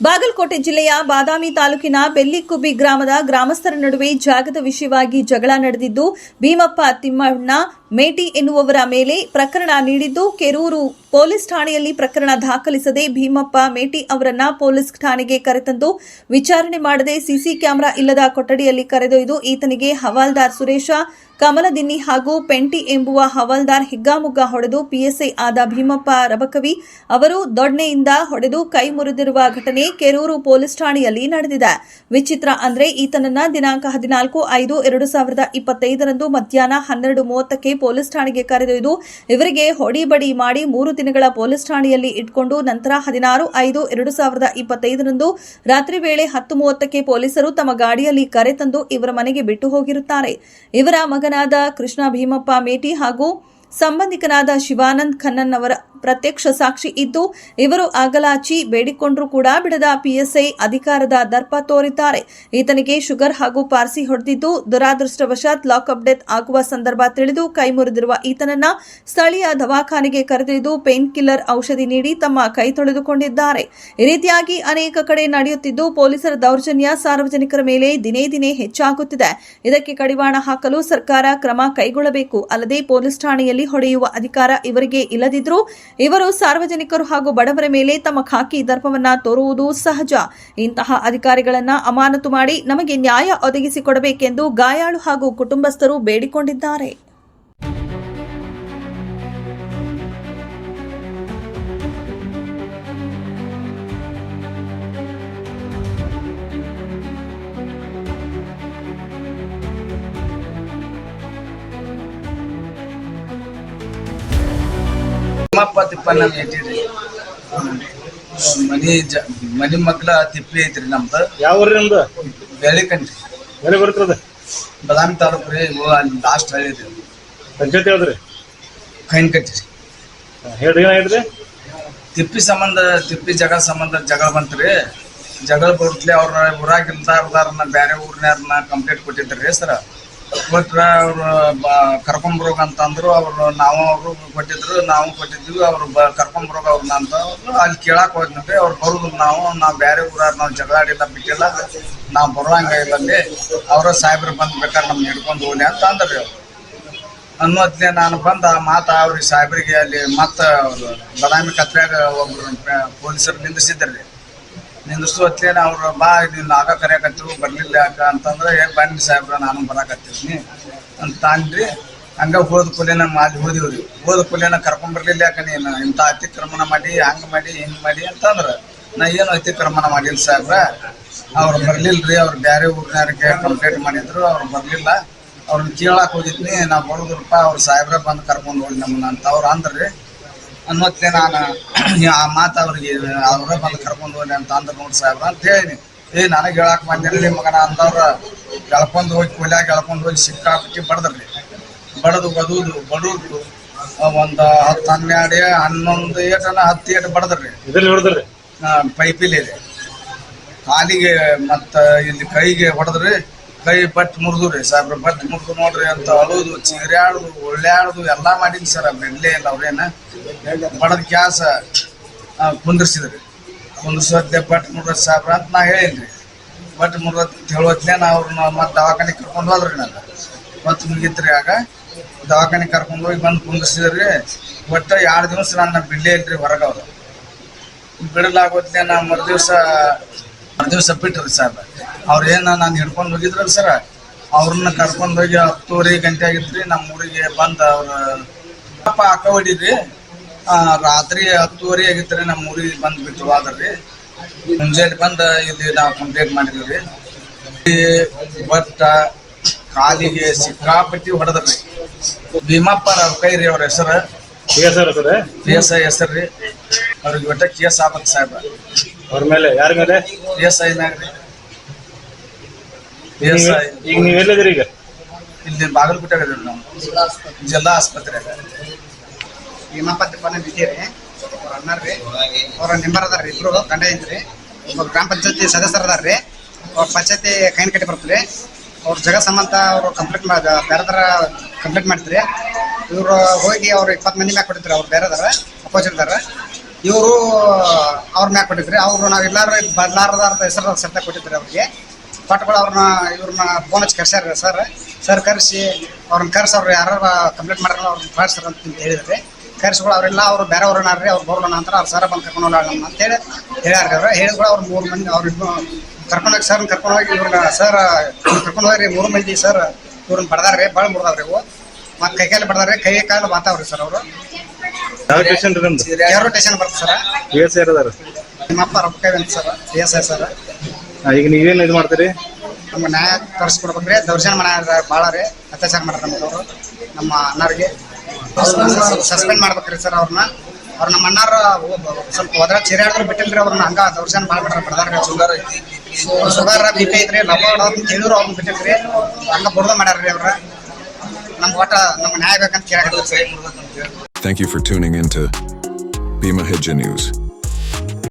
ಬಾಗಲಕೋಟೆ ಜಿಲ್ಲೆಯ ಬಾದಾಮಿ ತಾಲೂಕಿನ ಬೆಲ್ಲಿಕುಬ್ಬಿ ಗ್ರಾಮದ ಗ್ರಾಮಸ್ಥರ ನಡುವೆ ಜಾಗದ ವಿಷಯವಾಗಿ ಜಗಳ ನಡೆದಿದ್ದು, ಭೀಮಪ್ಪ ತಿಮ್ಮಣ್ಣ ಮೇಟಿ ಎನ್ನುವವರ ಮೇಲೆ ಪ್ರಕರಣ ನೀಡಿದ್ದು, ಕೆರೂರು ಪೊಲೀಸ್ ಠಾಣೆಯಲ್ಲಿ ಪ್ರಕರಣ ದಾಖಲಿಸದೆ ಭೀಮಪ್ಪ ಮೇಟಿ ಅವರನ್ನ ಪೊಲೀಸ್ ಠಾಣೆಗೆ ಕರೆತಂದು ವಿಚಾರಣೆ ಮಾಡದೆ ಸಿಸಿ ಕ್ಯಾಮೆರಾ ಇಲ್ಲದ ಕೊಠಡಿಯಲ್ಲಿ ಕರೆದೊಯ್ದು ಈತನಿಗೆ ಹವಾಲ್ದಾರ್ ಸುರೇಶ ಕಮಲದಿನ್ನಿ ಹಾಗೂ ಪೆಂಟಿ ಎಂಬುವ ಹವಾಲ್ದಾರ್ ಹಿಗ್ಗಾಮುಗ್ಗಾ ಹೊಡೆದು ಪಿಎಸ್ಐ ಆದ ಭೀಮಪ್ಪ ರಬಕವಿ ಅವರು ದೊಡ್ನೆಯಿಂದ ಹೊಡೆದು ಕೈ ಮುರಿದಿರುವ ಘಟನೆ ಕೆರೂರು ಪೊಲೀಸ್ ಠಾಣೆಯಲ್ಲಿ ನಡೆದಿದೆ. ವಿಚಿತ್ರ ಅಂದ್ರೆ ಈತನನ್ನ ದಿನಾಂಕ 14/5/2025 ಮಧ್ಯಾಹ್ನ 12:30ಕ್ಕೆ ಪೊಲೀಸ್ ಠಾಣೆಗೆ ಕರೆದೊಯ್ದು ಇವರಿಗೆ ಹೊಡಿಬಡಿ ಮಾಡಿ 3 ದಿನಗಳ ಪೊಲೀಸ್ ಠಾಣೆಯಲ್ಲಿ ಇಟ್ಕೊಂಡು ನಂತರ 16/5/2025 ರಾತ್ರಿ ವೇಳೆ 10:30ಕ್ಕೆ ಪೊಲೀಸರು ತಮ್ಮ ಗಾಡಿಯಲ್ಲಿ ಕರೆತಂದು ಇವರ ಮನೆಗೆ ಬಿಟ್ಟು ಹೋಗಿರುತ್ತಾರೆ. ಇವರ ಮಗನಾದ ಕೃಷ್ಣ ಭೀಮಪ್ಪ ಮೇಟಿ ಹಾಗೂ ಸಂಬಂಧಿಕನಾದ ಶಿವಾನಂದ್ ಖನ್ನನ್ ಅವರ ಪ್ರತ್ಯಕ್ಷ ಸಾಕ್ಷಿ ಇದ್ದು, ಇವರು ಅಗಲಾಚಿ ಬೇಡಿಕೊಂಡರೂ ಕೂಡ ಬಿಡದ ಪಿಎಸ್ಐ ಅಧಿಕಾರದ ದರ್ಪ ತೋರಿದ್ದಾರೆ. ಈತನಿಗೆ ಶುಗರ್ ಹಾಗೂ ಪಾರ್ಸಿ ಹೊಡೆದಿದ್ದು, ದುರಾದೃಷ್ಟವಶಾತ್ ಲಾಕಪ್ ಡೆತ್ ಆಗುವ ಸಂದರ್ಭ ತಿಳಿದು ಕೈ ಮುರಿದಿರುವ ಈತನನ್ನ ಸ್ಥಳೀಯ ದವಾಖಾನೆಗೆ ಕರೆದೊಯ್ದು ಪೇನ್ ಕಿಲ್ಲರ್ ಔಷಧಿ ನೀಡಿ ತಮ್ಮ ಕೈ ತೊಳೆದುಕೊಂಡಿದ್ದಾರೆ. ಈ ರೀತಿಯಾಗಿ ಅನೇಕ ಕಡೆ ನಡೆಯುತ್ತಿದ್ದು, ಪೊಲೀಸರ ದೌರ್ಜನ್ಯ ಸಾರ್ವಜನಿಕರ ಮೇಲೆ ದಿನೇ ದಿನೇ ಹೆಚ್ಚಾಗುತ್ತಿದೆ. ಇದಕ್ಕೆ ಕಡಿವಾಣ ಹಾಕಲು ಸರ್ಕಾರ ಕ್ರಮ ಕೈಗೊಳ್ಳಬೇಕು. ಅಲ್ಲದೆ ಪೊಲೀಸ್ ಠಾಣೆಯಲ್ಲಿ ಹೊಡೆಯುವ ಅಧಿಕಾರ ಇವರಿಗೆ ಇಲ್ಲದಿದ್ದರೂ ಇವರು ಸಾರ್ವಜನಿಕರು ಹಾಗೂ ಬಡವರ ಮೇಲೆ ತಮ್ಮ ಖಾಕಿ ದರ್ಪವನ್ನ ತೋರುವುದು ಸಹಜ. ಇಂತಹ ಅಧಿಕಾರಿಗಳನ್ನ ಅಮಾನತು ಮಾಡಿ ನಮಗೆ ನ್ಯಾಯ ಒದಗಿಸಿಕೊಡಬೇಕೆಂದು ಗಾಯಾಳು ಹಾಗೂ ಕುಟುಂಬಸ್ಥರು ಬೇಡಿಕೊಂಡಿದ್ದಾರೆ. ಭೀಮಪ್ಪ ತಿಪ್ಪಣ್ಣ ಮೇಟಿ ರೀ. ಮನಿ ಮಗ್ಲ ತಿಪ್ಪಿ ಐತ್ರಿ ನಮ್ದು. ಯಾವ ಊರಿ ನಮ್ದು? ಬೆಳಿಕಂಡ್ರಿ. ಎಲ್ಲಿ ಬರ್ತದ? ಬಾದಾಮಿ ತಾಲೂಕು ರೀ. ಅಲ್ಲಿ ಲಾಸ್ಟ್ ಹಳ್ಳಿ ರೀ. ಪಂಚಾಯತ್ ಯಾವ್ದ್ರಿ? ಕೈನ್ಕಟ್ಟಿ ರೀ. ಹೇಳ್ರಿ, ಏನಾಗಿದ್ರಿ? ತಿಪ್ಪಿ ಜಾಗ ಸಂಬಂಧ ಜಗಳ ಬಂತ್ರಿ. ಜಗಳ ಬರುತ್ತಲೆ ಅವ್ರ ಊರಾಗ ಇಲ್ದಾರ್ದಾರನ್ನ ಬೇರೆ ಊರಿನಾರನ್ನ ಕಂಪ್ಲೇಂಟ್ ಕೊಟ್ಟಿದ್ರಿ ಸರ. ಕೊಟ್ರ ಅವ್ರು ಕರ್ಕೊಂಬರೋಗ ಅಂತಂದ್ರು. ಅವ್ರು ಅವರು ಕೊಟ್ಟಿದ್ರು, ನಾವು ಕೊಟ್ಟಿದ್ವಿ. ಅವ್ರು ಕರ್ಕೊಂಬರೋಗ ಅವ್ರನ್ನ ಅಂತ ಅಲ್ಲಿ ಕೇಳಾಕ್ ಹೋದ್ರಿ. ಅವ್ರು ಬರುದು ನಾವು ಬೇರೆ ಊರಾರ ನಾವು ಜಗಳಾಡಿಲ್ಲ ಬಿಟ್ಟಿಲ್ಲ, ನಾವು ಬರುವಂಗ ಇಲ್ಲಿ ಅವ್ರ ಸಾಹೇಬ್ರು ಬಂದ್ ಬೇಕಾದ್ರೆ ನಮ್ಗೆ ಹಿಡ್ಕೊಂಡು ಹೋಗ್ಲಿ ಅಂತ ಅಂದ್ರಿ. ಅವ್ರು ಅನ್ನೋದ್ಲೆ ನಾನು ಬಂದ ಮಾತ ಅವ್ರಿಗೆ ಸಾಹೇಬ್ರಿಗೆ ಅಲ್ಲಿ ಮತ್ತ ಬಾದಾಮಿ ಕತ್ರ್ಯಾಗ ಒಬ್ರು ಪೊಲೀಸರು ನಿಂದಿಸಿದ್ರಿ. ನಿಂದಿಸುವತ್ತೇನ ಅವ್ರು ಬಾ ನೀನು ಆಗ ಕರೆಯಕತ್ತೀವಿ ಬರ್ಲಿಲ್ಲ ಯಾಕ ಅಂತಂದ್ರೆ ಬನ್ನಿ ಸಾಹೇಬ್ರ ನಾನು ಬರಾಕತ್ತೀನಿ ಅಂತ ಅಂದ್ರಿ. ಹಂಗ ಹೋದ ಕೂಲಿನ ಅಲ್ಲಿ ಹೋದಿವ್ರಿ. ಹೋದ ಕೂಲಿನ ಕರ್ಕೊಂಡ್ಬರ್ಲಿಲ್ಲ ಯಾಕ ನೀನು ಇಂಥ ಅತಿಕ್ರಮಣ ಮಾಡಿ ಹಂಗ ಮಾಡಿ ಹಿಂಗ್ ಮಾಡಿ ಅಂತಂದ್ರ ನಾ ಏನು ಅತಿಕ್ರಮಣ ಮಾಡಿಲ್ಲ ಸಾಹೇಬ್ರ. ಅವ್ರು ಬರ್ಲಿಲ್ರಿ. ಅವ್ರು ಬೇರೆ ಊರಿನವ್ರಿಗೆ ಕಂಪ್ಲೇಂಟ್ ಮಾಡಿದ್ರು, ಅವ್ರು ಬರ್ಲಿಲ್ಲ. ಅವ್ರನ್ನ ಕೇಳಾಕ್ ಹೋಗಿದ್ನಿ. ನಾ ಬರೋದ್ರಪ್ಪ ಅವ್ರ ಸಾಹೇಬ್ರ ಬಂದು ಕರ್ಕೊಂಡು ಹೋಗಿ ನಮ್ಮನ್ನ ಅಂತ ಅವ್ರು ಅಂದ್ರಿ. ಅನ್ನೋದ್ಲೆ ನಾನು ಆ ಮಾತು ಅವ್ರಿಗೆ ಅವ್ರ ಬಂದು ಕರ್ಕೊಂಡು ಹೋಗಿ ಅಂತ ಅಂದ್ರ ನೋಡಿ ಸಾಹೇಬ್ರ ಅಂತ ಹೇಳಿನಿ. ನನಗೆ ಹೇಳಾಕ್ ಬಂದಿರಲಿ ಮಗನ ಅಂದವ್ರ ಎಳ್ಕೊಂಡು ಹೋಗಿ ಕೊಲ್ಯಾಗ ಎಳ್ಕೊಂಡು ಹೋಗಿ ಸಿಕ್ಕಾಪಟ್ಟಿ ಬಡದ್ರಿ. ಬಡದು ಬಡುದು ಒಂದು 10, 12, 11 ಏಟನ 10 ಏಟ್ ಬಡದ್ರಿ. ಪೈಪಿಲಿ ಕಾಲಿಗೆ ಮತ್ತ ಇಲ್ಲಿ ಕೈಗೆ ಹೊಡೆದ್ರಿ. ಕೈ ಬಟ್ ಮುರಿದು ರೀ ಸಾಹೇಬ್ರ. ಬಟ್ ಮುರಿದು ನೋಡ್ರಿ ಅಂತ ಅಳುದು ಚೀರ್ಯಾಡುದು ಒಳ್ಳ್ಯಾಡುದು ಎಲ್ಲಾ ಮಾಡಿದ್ವಿ ಸರ್. ಬಿಡ್ಲೇ ಇಲ್ಲ ಅವ್ರೇನ. ಬಡದ ಕ್ಯಾಸ ಕುಂದಿರ್ಸಿದ್ರಿ. ಕುಂದಿರ್ಸೋದ್ಲೆ ಬಟ್ ಮುರ್ದ ಸಾಹೇಬ್ರ ಅಂತ ನಾ ಹೇಳಿನ್ರಿ. ಬಟ್ ಮುರ್ದ ಹೇಳೋದ್ಲೆ ನಾ ಅವ್ರನ್ನ ಮತ್ತೆ ದವಾಖಾನೆಗೆ ಕರ್ಕೊಂಡು ಹೋದ್ರಿ. ನಾನು ಮತ್ತೆ ಮುಗಿತ್ರಿ. ಆಗ ದವಾಖಾನೆಗೆ ಕರ್ಕೊಂಡು ಹೋಗಿ ಬಂದು ಕುಂದಿರ್ಸಿದ್ರಿ. ಒಟ್ಟ 2 ದಿವಸ ನನ್ನ ಬಿಡ್ಲೇ ಇಲ್ರಿ ಹೊರಗ. ಅವ್ರು ಬಿಡಲಾಗೋದ್ಲೆ ನಾ ಮರುದಿವ್ಸ ಬಿಟ್ರಿ ಸಾಹೇಬ್ರ. ಅವ್ರೇನ ನಾನು ಹಿಡ್ಕೊಂಡು ಹೋಗಿದ್ರಲ್ಲ ಸರ, ಅವ್ರನ್ನ ಕರ್ಕೊಂಡು ಹೋಗಿ 10:30 ಗಂಟೆ ಆಗಿದ್ರಿ. ನಮ್ಮ ಊರಿಗೆ ಬಂದ ಅವ್ರ ಅಪ್ಪ ಅಕ್ಕ ಹೊಡಿದ್ರಿ. ರಾತ್ರಿ 10:30 ಆಗಿತ್ರಿ. ನಮ್ಮ ಊರಿಗೆ ಬಂದ್ ಬಿಟ್ಟು ಹೋದ್ರಿ. ಮುಂಜಾನೆ ಬಂದ ಇಲ್ಲಿ ನಾವು ಕಂಪ್ಲೇಂಟ್ ಮಾಡಿದ್ವಿ. ಬಟ್ ಕಾಲಿಗೆ ಸಿಕ್ಕಾಪಟ್ಟಿ ಹೊಡೆದ್ರಿ. ಭೀಮಪ್ಪ ಕೈ ರೀ ಅವ್ರ ಹೆಸರು. PSI ಹೆಸರು ರೀ. ಅವ್ರಿಗೆ ಒಟ್ಟ ಕೇಸ್ ಆಗ್ಬೇಕು ಸಾಹೇಬ್ರ. ಅವ್ರ ಮೇಲೆ ಯಾರ ಮೇಲೆ? PSI ಮ್ಯಾಗ್ರಿ. ಈಗ ನೀವೆಲ್ಲಿದ್ರಿ? ಈಗ ಇಲ್ಲಿ ಬಾಗಲಕೋಟೆ ನಾವು ಜಿಲ್ಲಾ ಆಸ್ಪತ್ರೆಯಾಗ. ಭೀಮಪ್ಪ ತಿಪ್ಪಣ್ಣ ಮೇಟಿ ರೀ. ಅವ್ರ ಅಣ್ಣರ್ರಿ. ಅವ್ರ ನಿಂಬರ್ ಅದಾರ್ರಿ. ಇಬ್ರು ಗಂಡ ಐತ್ರಿ. ಒಬ್ಬ ಗ್ರಾಮ ಪಂಚಾಯತಿ ಸದಸ್ಯರು ಅದಾರ್ರಿ. ಅವ್ರ ಪಂಚಾಯತಿ ಕೈನ್ಕಟ್ಟಿ ಬರ್ತರಿ. ಅವ್ರ ಜಗ ಸಂಬಂಧ ಅವ್ರು ಕಂಪ್ಲೇಂಟ್ ಬೇರೆ ಥರ ಕಂಪ್ಲೇಂಟ್ ಮಾಡಿದ್ರಿ. ಇವ್ರು ಹೋಗಿ ಅವ್ರು 20 ಮಂದಿ ಮ್ಯಾಗ ಕೊಟ್ಟಿದ್ರು. ಅವ್ರು ಬೇರೆ ಅದಾರ, ಅಪೋಸಿಟ್ ಅದಾರ. ಇವರು ಅವ್ರ ಮ್ಯಾಗ ಕೊಟ್ಟಿದ್ರಿ. ಅವರು ನಾವು ಎಲ್ಲಾರು ಬದಲಾರದ ಹೆಸರು ಸತ್ತ ಕೊಟ್ಟಿದ್ರಿ ಅವ್ರಿಗೆ. ಕೊಟ್ಟಗಳು ಇವ್ರನ್ನ ಫೋನ್ ಹಚ್ಚಿ ಕರ್ಸ್ಯಾರ ಸರ್ ಕರೆಸಿ ಅವ್ರನ್ನ ಅವ್ರು ಯಾರು ಕಂಪ್ಲೇಂಟ್ ಮಾಡ್ಯಾರ ಅವ್ರನ್ನ ಕಳ್ಸ್ಯಾರ ಅಂತ ಹೇಳಿದ್ರಿ. ಕರ್ಸಿಗಳು ಅವರೆಲ್ಲ ಅವ್ರು ಬೇರೆ ಅವ್ರನ್ನಾರ್ರಿ ಅವ್ರು ಬರೋಣ ಅಂತ ಅವ್ರು ಸರ್ ಬಂದು ಕರ್ಕೊಂಡು ಹೋಗೋಣ ಅಂತೇಳಿ ಹೇಳ್ಯಾರ. ಹೇಳಿದ್ರು ಅವ್ರು 3 ಮಂದಿ ಅವ್ರಿಬ್ಬರು ಕರ್ಕೊಂಡೋಗಿ ಕರ್ಕೊಂಡೋಗಿ ಇವ್ರನ್ನ ಸರ್ ಕರ್ಕೊಂಡು ಹೋಗ್ರಿ 3 ಮಂದಿ ಸರ್ ಇವ್ರನ್ನ ಬಡ್ದಾರ್ರಿ ಭಾಳ ಮುಡ್ದಾವ್ರಿ ಇವು ಮತ್ತು ಕೈಕಾಲು ಬಡ್ದಾರ್ರಿ ಕೈ ಕಾಲು ಬಾತಾವ್ರಿ ಸರ್ ಅವರು. ಯಾವ ಸ್ಟೇಷನ್ ರೀ ನಮ್ದು? ಯಾರೋ ಸ್ಟೇಷನ್ ಬರ್ತದೆ ಸರ್. ಎಸ್ ಯಾರದಾರ? ನಿಮ್ಮಪ್ಪ ರೊಕ್ಕ ಅಂತ ಸರ್ PSI ಸರ್. ಈಗ ನೀವೇನು ಇದು ಮಾಡ್ತೀರಿ? ನಮ್ಗೆ ನ್ಯಾಯ ತರಿಸ್ಕೊಡ್ಬೇಕ್ರಿ. ದೌರ್ಜನ್ಯ ಮಾಡ್ಯಾರ ಭಾಳ ರೀ, ಅತ್ಯಾಚಾರ ಮಾಡ್ಯಾರ ನಮ್ಮದವರು ನಮ್ಮ ಅಣ್ಣಾರಿಗೆ. ಸಸ್ಪೆಂಡ್ ಮಾಡ್ಬೇಕ್ರಿ ಸರ್ ಅವ್ರನ್ನ. ನಮ್ಮ ಅಣ್ಣಾರ ಸ್ವಲ್ಪ ಹೋದ್ರ ಚಿರಾಡಿದ್ರು ಬಿಟ್ಟಿಲ್ರಿ ಅವ್ರನ್ನ. ಹಂಗ ದೌರ್ಜನ್ಯ ಭಾಳ ಮಾಡ್ಯಾರ ಬಡದಾರ್ರಿ. ಶುಗರ್ BP ಐತ್ರಿ ಲಬೋಡ್ ಅಂತ ಹೇಳಿದ್ರು ಅವ್ರನ್ನ ಬಿಟ್ಟಿಲ್ರಿ. ಹಂಗ ಬುಡ್ದ ಮಾಡ್ಯಾರ್ರಿ ಅವ್ರ. ನಮ್ಗೆ ಒಟ್ಟ ನಮ್ಮ ನ್ಯಾಯ ಬೇಕಂತ ಕೇಳಾಕತ್ತೀವಿ sir. Thank you for tuning in to Bima Hijja News.